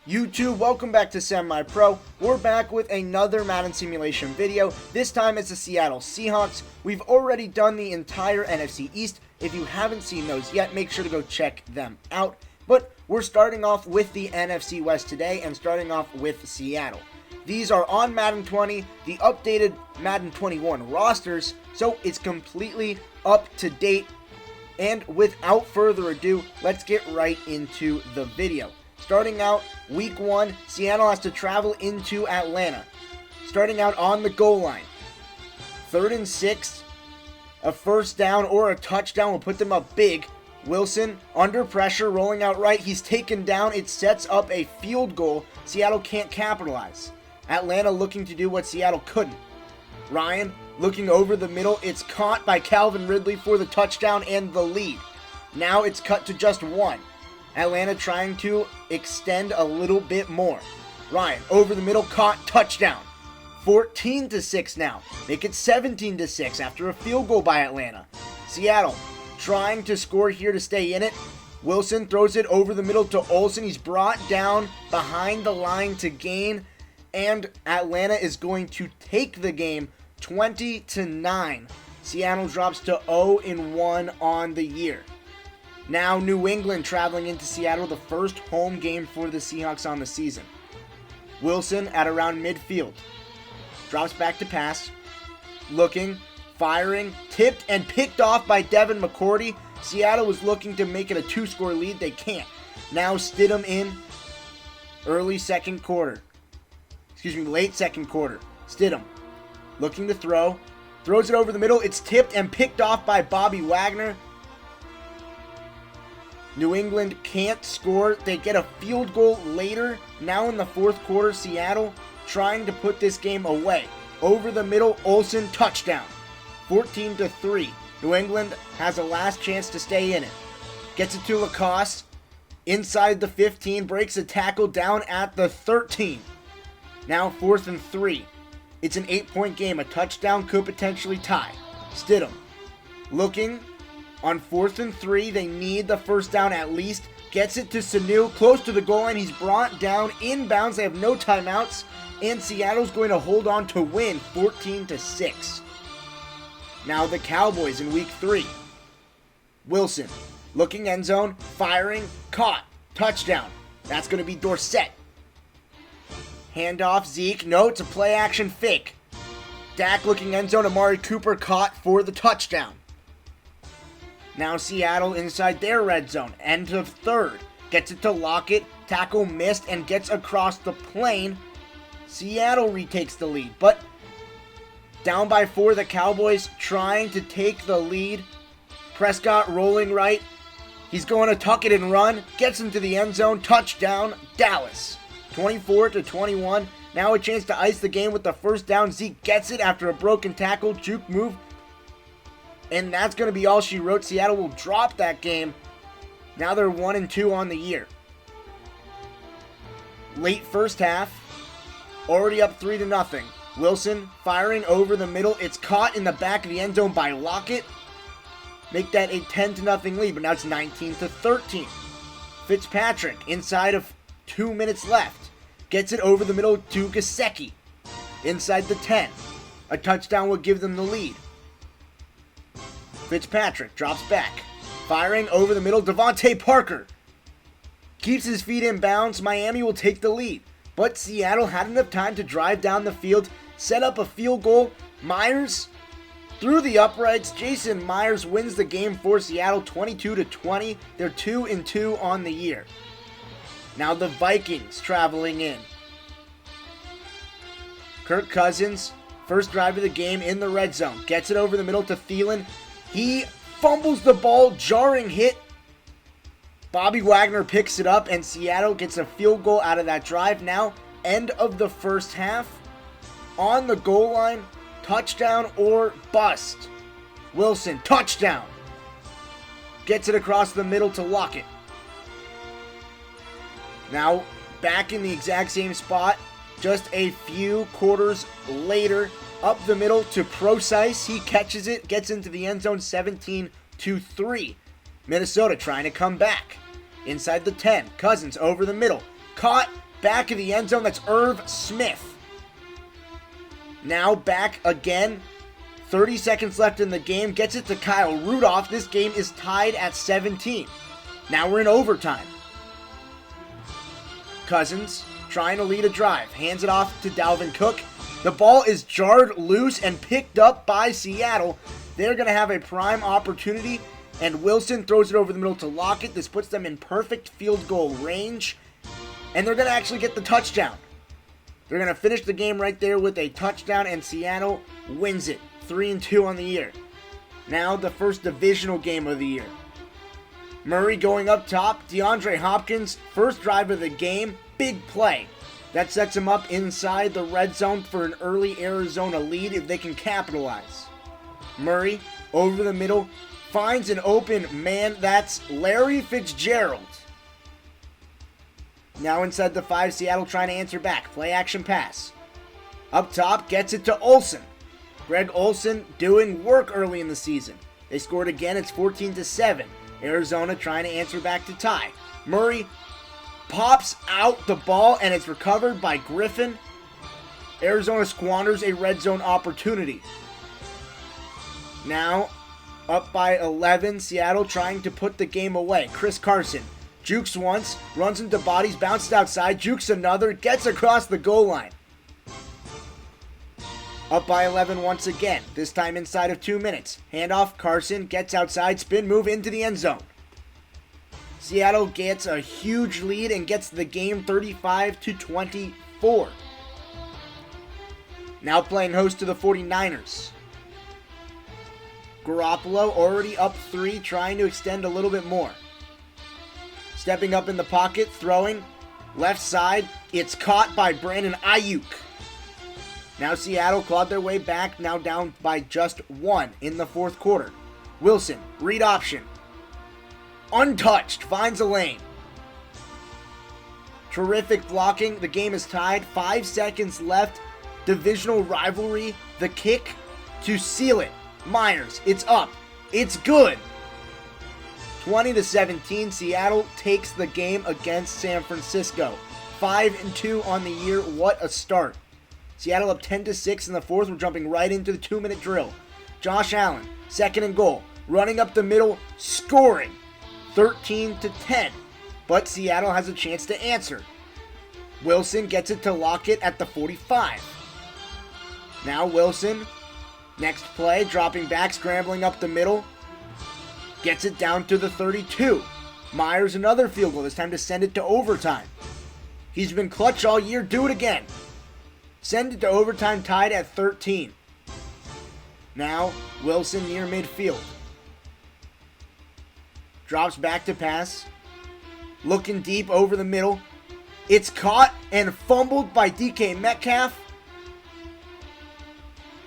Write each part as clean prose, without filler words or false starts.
YouTube, welcome back to SemiPro. We're back with another Madden simulation video. This time it's the Seattle Seahawks. We've already done the entire NFC East. If you haven't seen those yet, make sure to go check them out. But we're starting off with the NFC West today and starting off with Seattle. These are on Madden 20, the updated Madden 21 rosters, so it's completely up to date. And without further ado, let's get right into the video. Starting out, week 1, Seattle has to travel into Atlanta. Starting out on the goal line. 3rd and 6, a first down or a touchdown will put them up big. Wilson, under pressure, rolling out right. He's taken down. It sets up a field goal. Seattle can't capitalize. Atlanta looking to do what Seattle couldn't. Ryan, looking over the middle. It's caught by Calvin Ridley for the touchdown and the lead. Now it's cut to just 1. Atlanta trying to extend a little bit more. Ryan, over the middle, caught, touchdown. 14-6 now. Make it 17-6 after a field goal by Atlanta. Seattle trying to score here to stay in it. Wilson throws it over the middle to Olsen. He's brought down behind the line to gain. And Atlanta is going to take the game 20-9. Seattle drops to 0-1 on the year. Now New England traveling into Seattle, the first home game for the Seahawks on the season. Wilson at around midfield. Drops back to pass. Looking, firing, tipped and picked off by Devin McCourty. Seattle was looking to make it a 2-score lead. They can't. Now Stidham in late second quarter. Stidham looking to throw. Throws it over the middle. It's tipped and picked off by Bobby Wagner. New England can't score. They get a field goal later. Now in the fourth quarter, Seattle trying to put this game away. Over the middle, Olsen, touchdown. 14-3. New England has a last chance to stay in it. Gets it to Lacoste. Inside the 15, breaks a tackle down at the 13. Now 4th and 3. It's an 8-point game. A touchdown could potentially tie. Stidham looking. On 4th and 3, they need the first down at least. Gets it to Sanu, close to the goal line. He's brought down inbounds. They have no timeouts. And Seattle's going to hold on to win 14-6. Now the Cowboys in week 3. Wilson, looking end zone, firing, caught, touchdown. That's going to be Dorsett. Handoff, Zeke. No, it's a play action fake. Dak looking end zone, Amari Cooper caught for the touchdown. Now Seattle inside their red zone. End of 3rd. Gets it to Lockett. Tackle missed and gets across the plane. Seattle retakes the lead. But down by 4, the Cowboys trying to take the lead. Prescott rolling right. He's going to tuck it and run. Gets into the end zone. Touchdown, Dallas. 24-21. Now a chance to ice the game with the first down. Zeke gets it after a broken tackle. Juke move. And that's going to be all she wrote. Seattle will drop that game. Now they're 1-2 on the year. Late first half. Already up 3-0. Wilson firing over the middle. It's caught in the back of the end zone by Lockett. Make that a 10-0 lead. But now it's 19-13. Fitzpatrick inside of 2 minutes left. Gets it over the middle to Gesicki. Inside the 10. A touchdown will give them the lead. Fitzpatrick drops back. Firing over the middle. Devontae Parker keeps his feet in bounds. Miami will take the lead. But Seattle had enough time to drive down the field, set up a field goal. Myers through the uprights. Jason Myers wins the game for Seattle 22-20. They're 2-2 on the year. Now the Vikings traveling in. Kirk Cousins, first drive of the game in the red zone. Gets it over the middle to Thielen. He fumbles the ball, jarring hit. Bobby Wagner picks it up, and Seattle gets a field goal out of that drive. Now, end of the first half. On the goal line, touchdown or bust. Wilson, touchdown. Gets it across the middle to Lockett. Now, back in the exact same spot, just a few quarters later. Up the middle to Procise. He catches it, gets into the end zone, 17-3. Minnesota trying to come back. Inside the 10. Cousins over the middle. Caught back of the end zone. That's Irv Smith. Now back again. 30 seconds left in the game. Gets it to Kyle Rudolph. This game is tied at 17. Now we're in overtime. Cousins trying to lead a drive. Hands it off to Dalvin Cook. The ball is jarred loose and picked up by Seattle. They're going to have a prime opportunity, and Wilson throws it over the middle to Lockett. This puts them in perfect field goal range, and they're going to actually get the touchdown. They're going to finish the game right there with a touchdown, and Seattle wins it. 3-2 on the year. Now the first divisional game of the year. Murray going up top. DeAndre Hopkins, first drive of the game. Big play. That sets him up inside the red zone for an early Arizona lead if they can capitalize. Murray over the middle. Finds an open man. That's Larry Fitzgerald. Now inside the 5, Seattle trying to answer back. Play action pass. Up top, gets it to Olsen. Greg Olsen doing work early in the season. They scored again. It's 14-7. Arizona trying to answer back to tie. Murray pops out the ball, and it's recovered by Griffin. Arizona squanders a red zone opportunity. Now up by 11. Seattle trying to put the game away. Chris Carson jukes once, runs into bodies, bounces outside, jukes another, gets across the goal line. Up by 11 once again, this time inside of 2 minutes. Handoff, Carson gets outside, spin move into the end zone. Seattle gets a huge lead and gets the game 35-24. Now playing host to the 49ers. Garoppolo already up 3, trying to extend a little bit more. Stepping up in the pocket, throwing. Left side, it's caught by Brandon Ayuk. Now Seattle clawed their way back, now down by just 1 in the fourth quarter. Wilson, read option. Untouched, finds a lane. Terrific blocking. The game is tied. 5 seconds left. Divisional rivalry. The kick to seal it. Myers, it's up. It's good. 20-17, Seattle takes the game against San Francisco. 5-2 on the year. What a start. Seattle up 10-6 in the fourth. We're jumping right into the 2-minute drill. Josh Allen, second and goal. Running up the middle, scoring. 13-10. But Seattle has a chance to answer. Wilson gets it to Lockett at the 45. Now Wilson, next play, dropping back, scrambling up the middle. Gets it down to the 32. Myers another field goal, this time to send it to overtime. He's been clutch all year, do it again. Send it to overtime, tied at 13. Now, Wilson near midfield. Drops back to pass. Looking deep over the middle. It's caught and fumbled by DK Metcalf.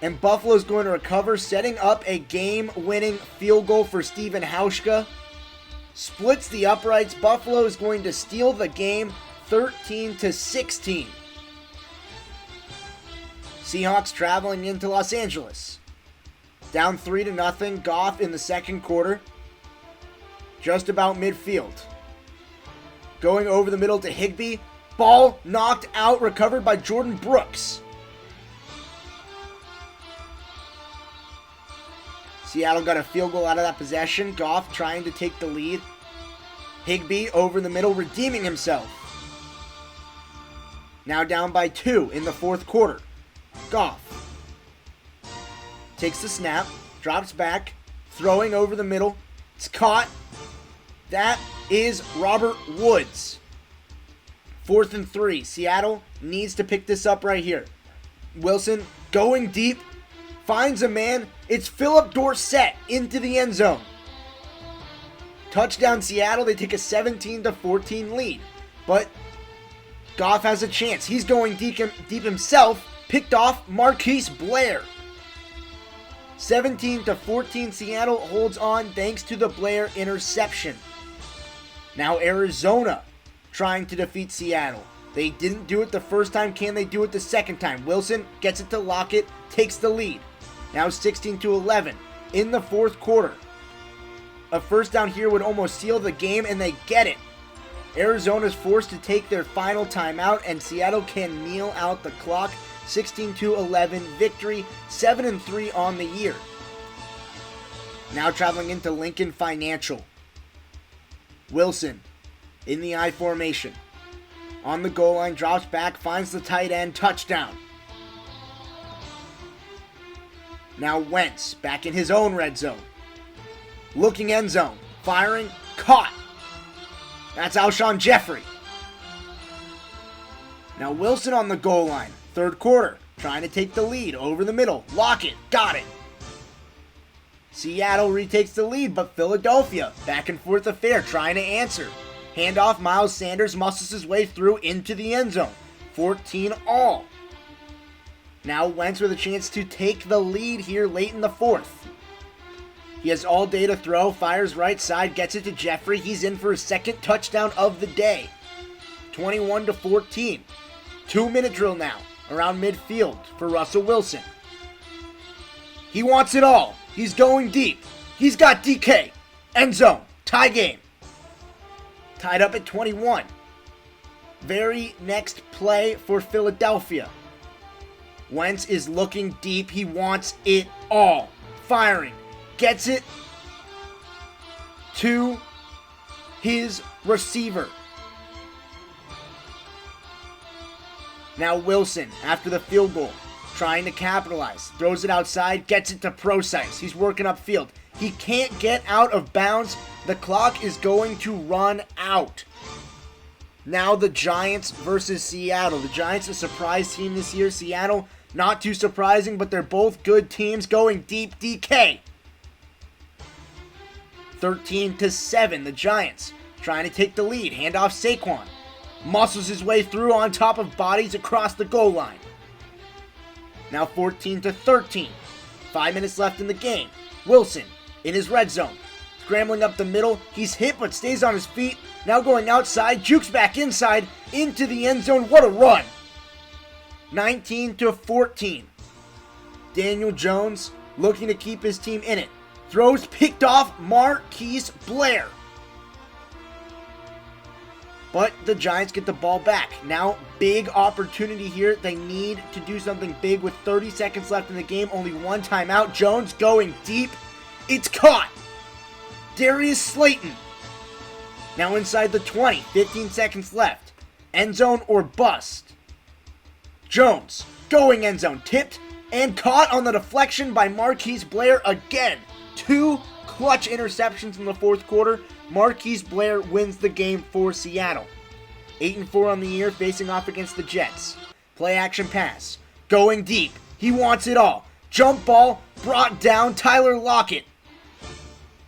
And Buffalo's going to recover, setting up a game-winning field goal for Steven Hauschka. Splits the uprights. Buffalo is going to steal the game 13-16. Seahawks traveling into Los Angeles. Down 3-0. Goff in the second quarter. Just about midfield. Going over the middle to Higbee. Ball knocked out, recovered by Jordan Brooks. Seattle got a field goal out of that possession. Goff trying to take the lead. Higbee over the middle, redeeming himself. Now down by 2 in the fourth quarter. Goff takes the snap, drops back, throwing over the middle. It's caught. That is Robert Woods. 4th and 3. Seattle needs to pick this up right here. Wilson going deep, finds a man. It's Philip Dorsett into the end zone. Touchdown Seattle. They take a 17-14 lead. But Goff has a chance. He's going deep himself. Picked off Marquise Blair. 17-14, Seattle holds on thanks to the Blair interception. Now Arizona trying to defeat Seattle. They didn't do it the first time. Can they do it the second time? Wilson gets it to Lockett, takes the lead. Now 16-11 in the fourth quarter. A first down here would almost seal the game, and they get it. Arizona's forced to take their final timeout, and Seattle can kneel out the clock. 16-11 victory, 7-3 on the year. Now traveling into Lincoln Financial. Wilson in the I formation. On the goal line, drops back, finds the tight end, touchdown. Now Wentz back in his own red zone. Looking end zone, firing, caught. That's Alshon Jeffrey. Now Wilson on the goal line. Third quarter, trying to take the lead over the middle. Lockett, got it. Seattle retakes the lead, but Philadelphia, back and forth affair, trying to answer. Handoff, Miles Sanders muscles his way through into the end zone. 14 all. Now Wentz with a chance to take the lead here late in the fourth. He has all day to throw, fires right side, gets it to Jeffrey. He's in for his second touchdown of the day. 21-14. 2-minute drill now around midfield for Russell Wilson. He wants it all. He's going deep. He's got DK. End zone. Tie game. Tied up at 21. Very next play for Philadelphia. Wentz is looking deep. He wants it all. Firing. Gets it to his receiver. Now Wilson, after the field goal, trying to capitalize. Throws it outside, gets it to Procise. He's working upfield. He can't get out of bounds. The clock is going to run out. Now the Giants versus Seattle. The Giants, a surprise team this year. Seattle, not too surprising, but they're both good teams going deep. DK. 13-7, the Giants trying to take the lead. Handoff Saquon. Muscles his way through on top of bodies across the goal line. Now 14-13. 5 minutes left in the game. Wilson in his red zone. Scrambling up the middle. He's hit but stays on his feet. Now going outside. Jukes back inside into the end zone. What a run. 19-14. Daniel Jones looking to keep his team in it. Throws picked off Marquise Blair. But the Giants get the ball back. Now, big opportunity here. They need to do something big with 30 seconds left in the game. Only one timeout. Jones going deep. It's caught. Darius Slayton. Now inside the 20. 15 seconds left. End zone or bust. Jones going end zone. Tipped and caught on the deflection by Marquise Blair again. 2 clutch interceptions in the fourth quarter. Marquise Blair wins the game for Seattle. 8-4 on the year, facing off against the Jets. Play action pass. Going deep. He wants it all. Jump ball brought down. Tyler Lockett.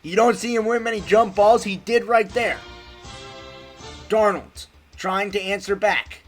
You don't see him win many jump balls. He did right there. Darnold trying to answer back.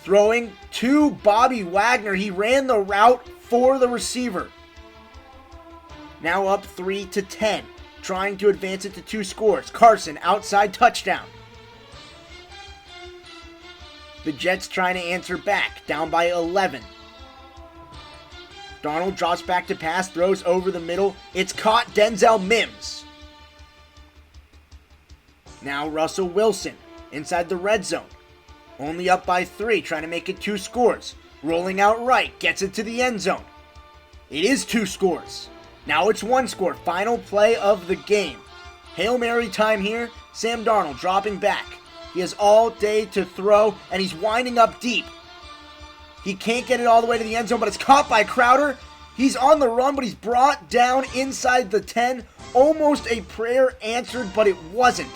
Throwing to Bobby Wagner. He ran the route for the receiver. Now up 3-10. Trying to advance it to 2 scores. Carson, outside touchdown. The Jets trying to answer back. Down by 11. Darnold drops back to pass. Throws over the middle. It's caught. Denzel Mims. Now Russell Wilson. Inside the red zone. Only up by 3. Trying to make it 2 scores. Rolling out right. Gets it to the end zone. It is 2 scores. Now it's 1 score. Final play of the game. Hail Mary time here. Sam Darnold dropping back. He has all day to throw, and he's winding up deep. He can't get it all the way to the end zone, but it's caught by Crowder. He's on the run, but he's brought down inside the 10. Almost a prayer answered, but it wasn't.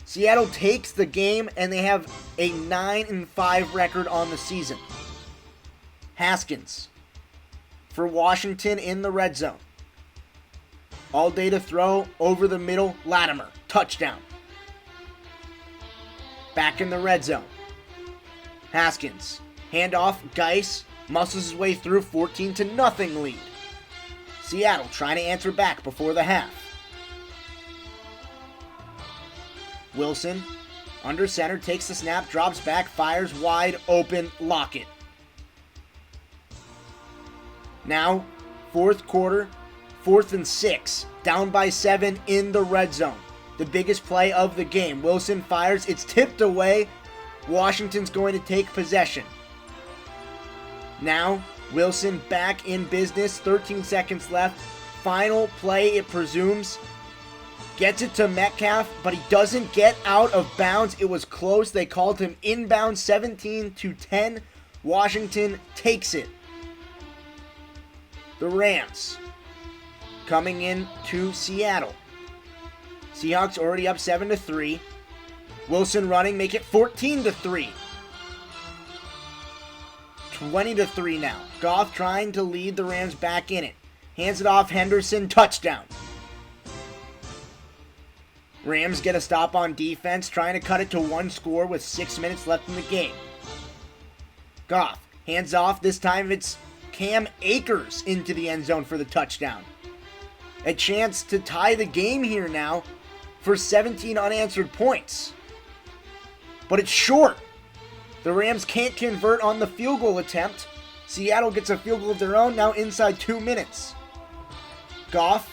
Seattle takes the game, and they have a 9-5 record on the season. Haskins for Washington in the red zone. All day to throw, over the middle, Latimer. Touchdown. Back in the red zone. Haskins. Handoff, Geis. Muscles his way through, 14-0 lead. Seattle trying to answer back before the half. Wilson, under center, takes the snap, drops back, fires wide open, Lockett. Now, fourth quarter, 4th and 6, down by 7 in the red zone. the biggest play of the game. Wilson fires. It's tipped away. Washington's going to take possession. Now, Wilson back in business. 13 seconds left. Final play, it presumes. Gets it to Metcalf, but he doesn't get out of bounds. It was close. They called him inbound. 17-10. Washington takes it. The Rams coming in to Seattle. Seahawks already up 7-3. Wilson running, make it 14-3. 20-3 now. Goff trying to lead the Rams back in it. Hands it off, Henderson, touchdown. Rams get a stop on defense, trying to cut it to one score with 6 minutes left in the game. Goff hands off. This time it's Cam Akers into the end zone for the touchdown. A chance to tie the game here now for 17 unanswered points. But it's short. The Rams can't convert on the field goal attempt. Seattle gets a field goal of their own now inside 2 minutes. Goff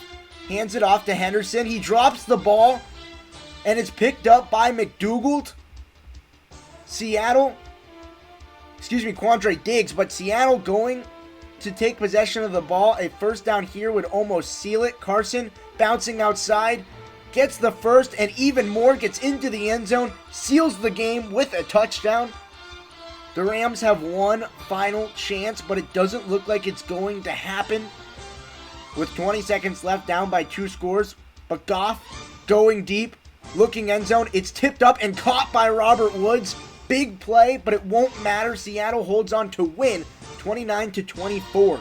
hands it off to Henderson. He drops the ball, and it's picked up by McDougald. Quandre Diggs, but Seattle going to take possession of the ball. A first down here would almost seal it. Carson bouncing outside, gets the first, and even more, gets into the end zone, seals the game with a touchdown. The Rams have one final chance, but it doesn't look like it's going to happen. With 20 seconds left, down by 2 scores. But Goff going deep, looking end zone. It's tipped up and caught by Robert Woods. Big play, but it won't matter. Seattle holds on to win 29-24.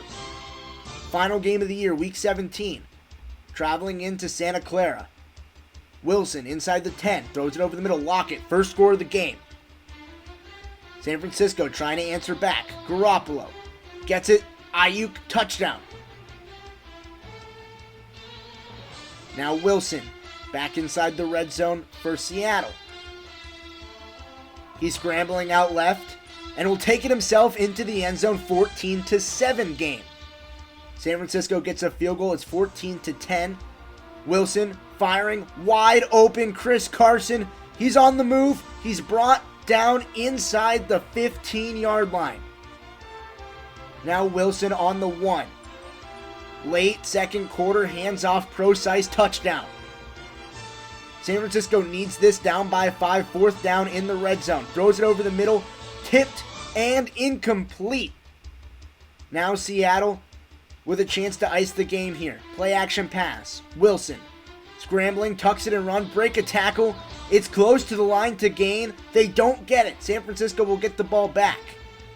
Final game of the year, Week 17. Traveling into Santa Clara. Wilson inside the 10, throws it over the middle. Lockett, first score of the game. San Francisco trying to answer back. Garoppolo gets it. Ayuk, touchdown. Now Wilson back inside the red zone for Seattle. He's scrambling out left and will take it himself into the end zone. 14-7 game. San Francisco gets a field goal. It's 14-10. Wilson firing wide open. Chris Carson, he's on the move. He's brought down inside the 15-yard line. Now Wilson on the 1. Late second quarter, hands off, pro-size touchdown. San Francisco needs this, down by 5, 4th down in the red zone. Throws it over the middle, tipped and incomplete. Now Seattle with a chance to ice the game here. Play action pass. Wilson scrambling, tucks it and run, break a tackle. It's close to the line to gain. They don't get it. San Francisco will get the ball back.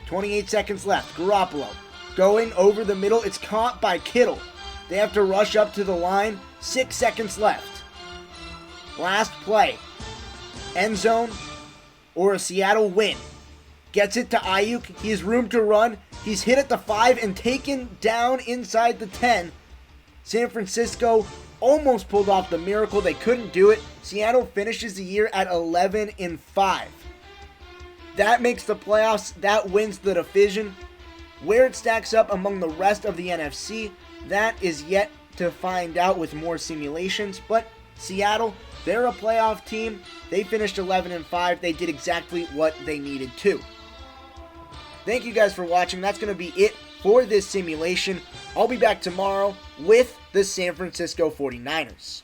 28 seconds left. Garoppolo going over the middle. It's caught by Kittle. They have to rush up to the line. 6 seconds left. Last play. End zone or a Seattle win. Gets it to Ayuk. He has room to run. He's hit at the 5 and taken down inside the 10. San Francisco almost pulled off the miracle. They couldn't do it. Seattle finishes the year at 11-5. That makes the playoffs. That wins the division. Where it stacks up among the rest of the NFC, that is yet to find out with more simulations. But Seattle, they're a playoff team. They finished 11-5. They did exactly what they needed to. Thank you guys for watching. That's going to be it for this simulation. I'll be back tomorrow with the San Francisco 49ers.